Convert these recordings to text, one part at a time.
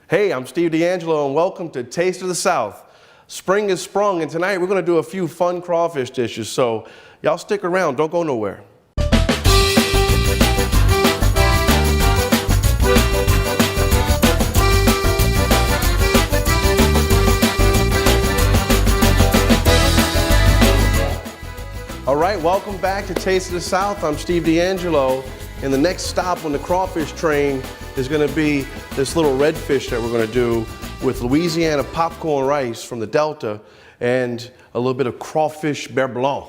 Hey, I'm Steve D'Angelo and welcome to Taste of the South. Spring is sprung and tonight we're going to do a few fun crawfish dishes, so y'all stick around, don't go nowhere. All right, welcome back to Taste of the South. I'm Steve D'Angelo, and the next stop on the crawfish train is going to be this little redfish that we're going to do with Louisiana popcorn rice from the Delta and a little bit of crawfish beurre blanc,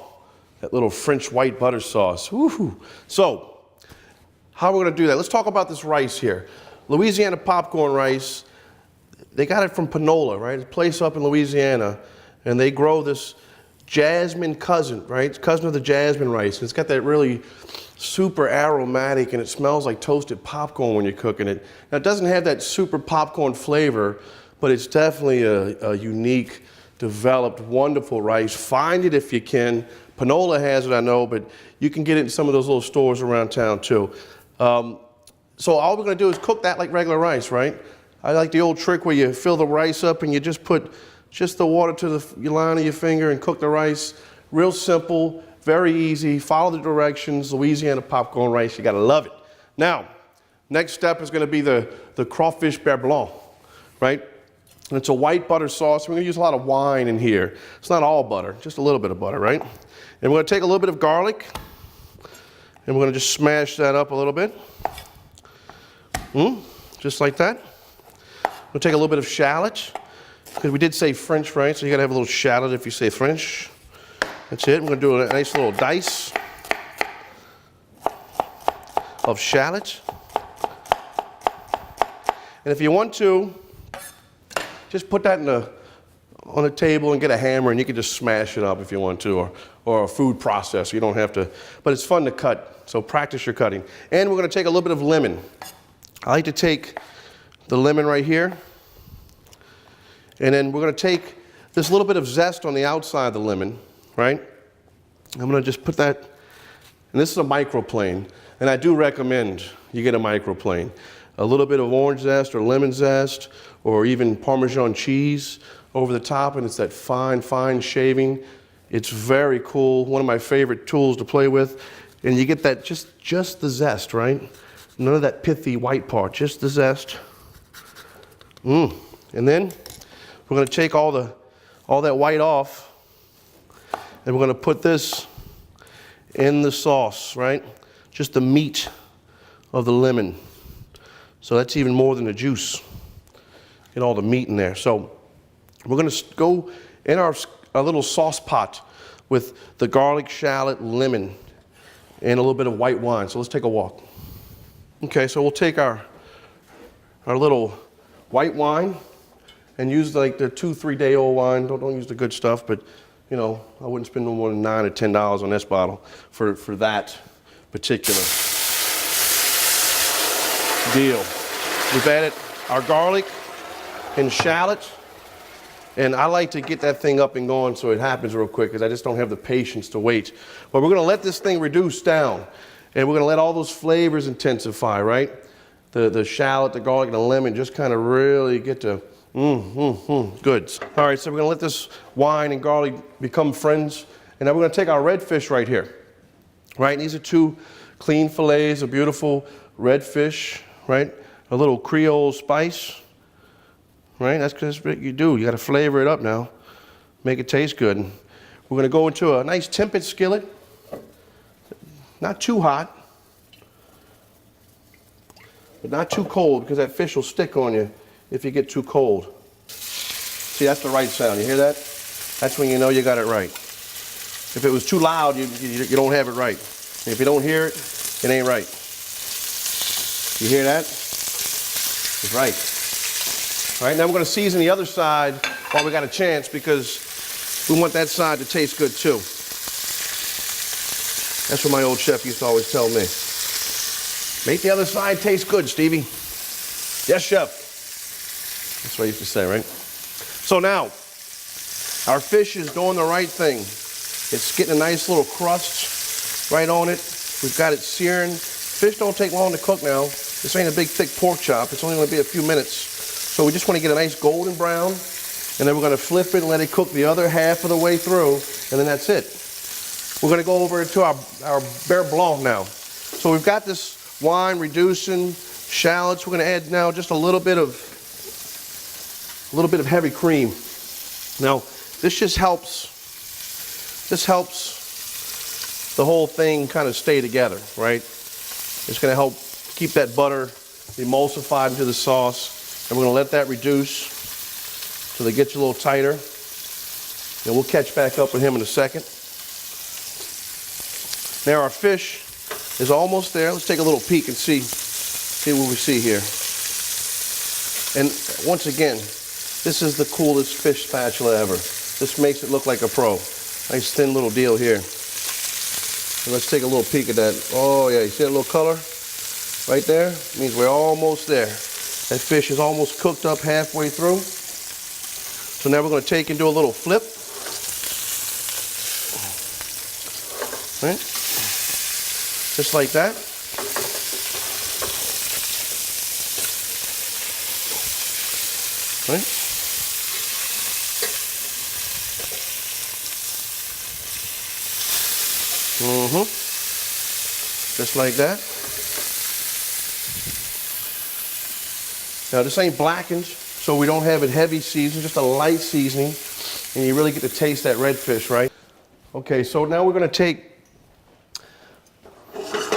that little French white butter sauce. Woo-hoo. So, how we're going to do that? Let's talk about this rice here. Louisiana popcorn rice, they got it from Panola, right? It's a place up in Louisiana, and they grow this jasmine cousin, right? It's cousin of the jasmine rice. It's got that really super aromatic, and it smells like toasted popcorn when you're cooking it. Now, it doesn't have that super popcorn flavor, but it's definitely a unique, developed, wonderful rice. Find it if you can. Panola has it, I know, but you can get it in some of those little stores around town too. So all we're gonna do is cook that like regular rice, right? I like the old trick where you fill the rice up and you just put the water to the line of your finger and cook the rice. Real simple, very easy. Follow the directions. Louisiana popcorn rice, you gotta love it. Now, next step is gonna be the crawfish beurre blanc, right? And it's a white butter sauce. We're gonna use a lot of wine in here. It's not all butter, just a little bit of butter, right? And we're gonna take a little bit of garlic and we're gonna just smash that up a little bit. Just like that. We'll take a little bit of shallot, because we did say French, right? So you gotta have a little shallot if you say French. That's it. We're gonna do a nice little dice of shallot. And if you want to, just put that on a table and get a hammer and you can just smash it up if you want to, or a food processor. You don't have to, but it's fun to cut, so practice your cutting. And we're gonna take a little bit of lemon. I like to take the lemon right here, and then we're gonna take this little bit of zest on the outside of the lemon, right? I'm gonna just put that, and this is a microplane, and I do recommend you get a microplane. A little bit of orange zest or lemon zest, or even Parmesan cheese over the top, and it's that fine, fine shaving. It's very cool, one of my favorite tools to play with. And you get that, just the zest, right? None of that pithy white part, just the zest. And then we're gonna take all that white off, and we're gonna put this in the sauce, right? Just the meat of the lemon. So that's even more than the juice. Get all the meat in there. So we're gonna go in our little sauce pot with the garlic, shallot, lemon, and a little bit of white wine. So let's take a walk. Okay, so we'll take our little white wine and use like the 2-3 day old wine. Don't use the good stuff, but you know, I wouldn't spend no more than $9 or $10 on this bottle for that particular deal. We've added our garlic and shallot, and I like to get that thing up and going so it happens real quick because I just don't have the patience to wait. But we're gonna let this thing reduce down, and we're gonna let all those flavors intensify, right? The shallot, the garlic, and the lemon just kind of really get to goods. All right, so we're gonna let this wine and garlic become friends, and then we're gonna take our redfish right here, right? And these are 2 clean fillets of beautiful redfish, right? A little Creole spice, right? That's what you do. You gotta flavor it up now, make it taste good. And we're gonna go into a nice tempered skillet, not too hot, but not too cold, because that fish will stick on you if you get too cold. See, that's the right sound. You hear that? That's when you know you got it right. If it was too loud, you don't have it right. And if you don't hear it, it ain't right. You hear that? It's right. All right, now we're going to season the other side while we got a chance, because we want that side to taste good too. That's what my old chef used to always tell me. Make the other side taste good, Stevie. Yes, chef. That's what I used to say, right? So now, our fish is doing the right thing. It's getting a nice little crust right on it. We've got it searing. Fish don't take long to cook now. This ain't a big, thick pork chop. It's only going to be a few minutes. So we just want to get a nice golden brown, and then we're going to flip it and let it cook the other half of the way through, and then that's it. We're going to go over to our beurre blanc now. So we've got this wine reducing shallots. We're going to add now just a little bit of heavy cream. Now this just helps the whole thing kind of stay together, right? It's going to help keep that butter emulsified into the sauce, and we're going to let that reduce till it gets a little tighter, and we'll catch back up with him in a second. Now our fish is almost there. Let's take a little peek and see what we see here. And once again, this is the coolest fish spatula ever. This makes it look like a pro. Nice thin little deal here. And let's take a little peek at that. Oh yeah, you see that little color right there? It means we're almost there. That fish is almost cooked up halfway through. So now we're going to take and do a little flip. Right? Just like that. Right? Just like that. Now this ain't blackened, so we don't have it heavy seasoned, just a light seasoning, and you really get to taste that red fish, right? Okay, so now we're going to take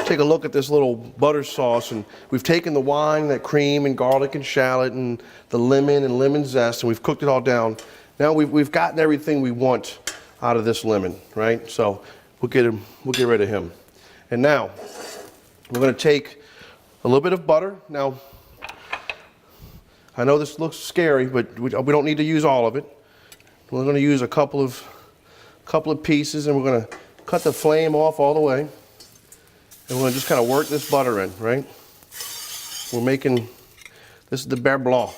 a look at this little butter sauce, and we've taken the wine, that cream and garlic and shallot and the lemon and lemon zest, and we've cooked it all down. Now we've gotten everything we want out of this lemon, right? So we'll get rid of him. And now we're going to take a little bit of butter. Now I know this looks scary, but we don't need to use all of it. We're going to use a couple of pieces, and we're going to cut the flame off all the way. And we're going to just kind of work this butter in, right? We're making, this is the beurre blanc.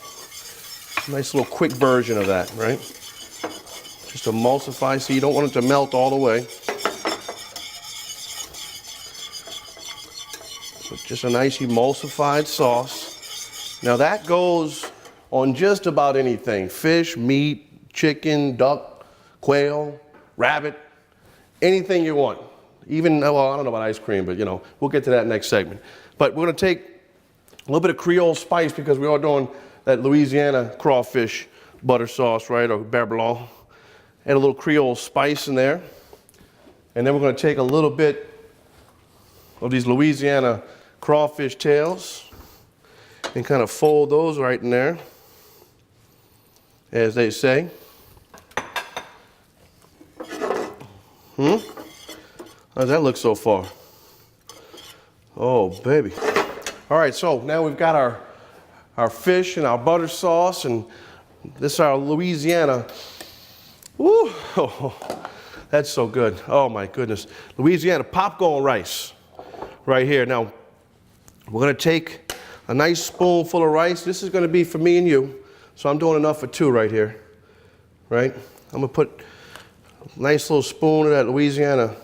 Nice little quick version of that, right? Just emulsify, so you don't want it to melt all the way. But just a nice emulsified sauce. Now that goes on just about anything. Fish, meat, chicken, duck, quail, rabbit, anything you want. Even, well, I don't know about ice cream, but you know, we'll get to that next segment. But we're going to take a little bit of Creole spice because we are doing that Louisiana crawfish butter sauce, right, or beurre blanc. Add a little Creole spice in there. And then we're going to take a little bit of these Louisiana crawfish tails and kind of fold those right in there, as they say. How does that look so far? Oh, baby. All right, so now we've got our fish and our butter sauce, and this is our Louisiana. Woo, oh, that's so good. Oh my goodness. Louisiana popcorn rice right here. Now, we're gonna take a nice spoonful of rice. This is gonna be for me and you, so I'm doing enough for two right here, right? I'm gonna put a nice little spoon of that Louisiana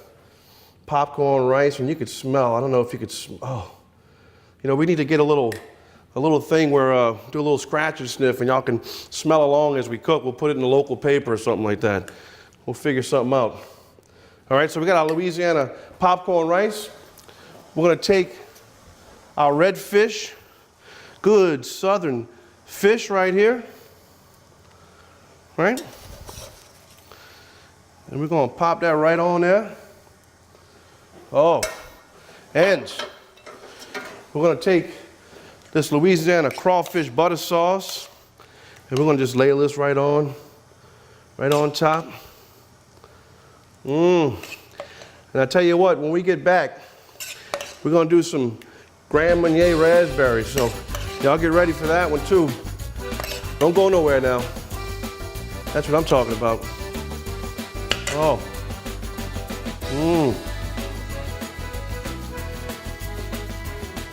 popcorn rice, and you could smell, I don't know if you could, oh, you know, we need to get a little thing where, do a little scratch and sniff, and y'all can smell along as we cook. We'll put it in the local paper or something like that. We'll figure something out. All right, so we got our Louisiana popcorn rice. We're gonna take our red fish, good southern fish right here, right? And we're gonna pop that right on there. Oh, and we're going to take this Louisiana crawfish butter sauce, and we're going to just lay this right on top. And I tell you what, when we get back, we're going to do some Grand Marnier raspberries. So y'all get ready for that one too. Don't go nowhere now. That's what I'm talking about. Oh.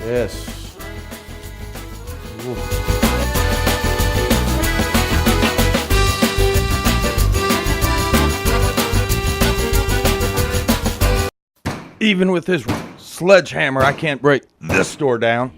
Yes. Ooh. Even with this sledgehammer, I can't break this door down.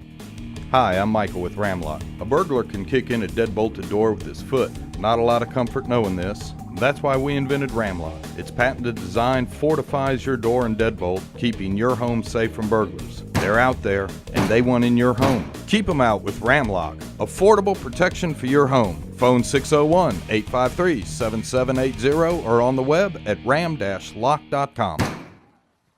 Hi, I'm Michael with Ramlock. A burglar can kick in a deadbolted door with his foot. Not a lot of comfort knowing this. That's why we invented Ramlock. Its patented design fortifies your door and deadbolt, keeping your home safe from burglars. They're out there, and they want in your home. Keep them out with Ramlock. Affordable protection for your home. Phone 601-853-7780 or on the web at ram-lock.com.